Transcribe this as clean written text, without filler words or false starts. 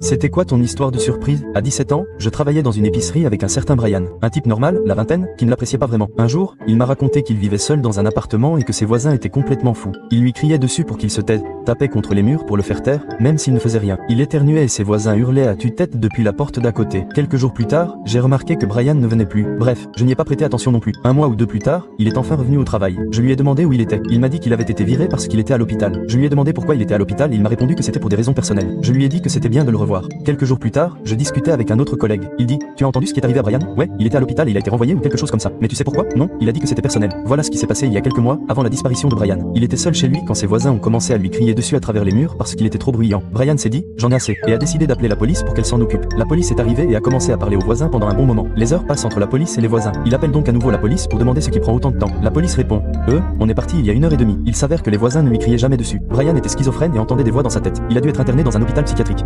C'était quoi ton histoire de surprise? À 17 ans, je travaillais dans une épicerie avec un certain Brian. Un type normal, la vingtaine, qui ne l'appréciait pas vraiment. Un jour, il m'a raconté qu'il vivait seul dans un appartement et que ses voisins étaient complètement fous. Il lui criait dessus pour qu'il se taise, tapait contre les murs pour le faire taire, même s'il ne faisait rien. Il éternuait et ses voisins hurlaient à tue-tête depuis la porte d'à côté. Quelques jours plus tard, j'ai remarqué que Brian ne venait plus. Bref, je n'y ai pas prêté attention non plus. Un mois ou deux plus tard, il est enfin revenu au travail. Je lui ai demandé où il était. Il m'a dit qu'il avait été viré parce qu'il était à l'hôpital. Je lui ai demandé pourquoi il était à l'hôpital et il m'a répondu que c'était pour des raisons personnelles. Je lui ai dit que c'était bien de le revoir. Quelques jours plus tard, je discutais avec un autre collègue. Il dit: tu as entendu ce qui est arrivé à Brian? Ouais, il était à l'hôpital et il a été renvoyé ou quelque chose comme ça. Mais tu sais pourquoi? Non, il a dit que c'était personnel. Voilà ce qui s'est passé il y a quelques mois, avant la disparition de Brian. Il était seul chez lui quand ses voisins ont commencé à lui crier dessus à travers les murs parce qu'il était trop bruyant. Brian s'est dit: j'en ai assez, et a décidé d'appeler la police pour qu'elle s'en occupe. La police est arrivée et a commencé à parler aux voisins pendant un bon moment. Les heures passent entre la police et les voisins. Il appelle donc à nouveau la police pour demander ce qui prend autant de temps. La police répond: on est parti il y a 1h30. Il s'avère que les voisins ne lui criaient jamais dessus. Brian était schizophrène et entendait des voix dans sa tête. Il a dû être interné dans un hôpital psychiatrique.